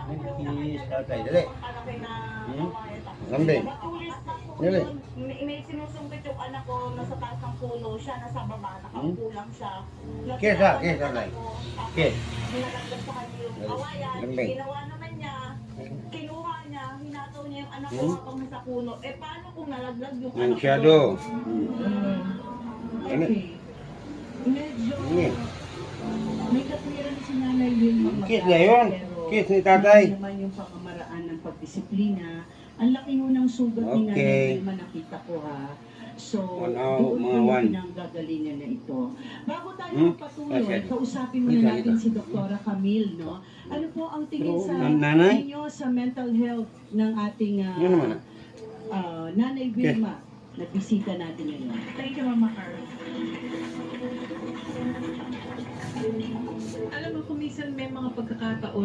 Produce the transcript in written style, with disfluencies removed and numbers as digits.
Kiss tatay, dali. Lambing. Dali. May sinusumpit yung anak ko, nasa taas ng puno siya, nasa baba, nakaupo lang siya. Kiss ha, kiss tatay. Kiss. Nilaglag sa kanya yung kawayan, Lambing. ginawa naman niya, kinuha niya, hinataw niya yung anak ko habang nasa puno. Eh paano kung nalaglag yung anak ko? Mansyado. Ano? Medyo Ini. may katwiran si Nanay Wilma Magal. Kiss na yun. Kiss ni tatay. Ano naman yung pamamaraan ng pagdisiplina. Ang laki mo ng sugat ni Nanay Okay. Wilma, nakita ko ha. So, One hour, doon mga ko yung one. pinanggagalingan na ito. Bago tayo magpatuloy, Okay. kausapin muna Isa, natin isa. si Dr. Camille, no? Ano po ang tingin sa Nanay? inyo sa mental health ng ating Yun naman. Nanay Wilma na bisita natin ngayon? Thank you, Mama Carl. Alam mo, kung minsan may mga pagkakataon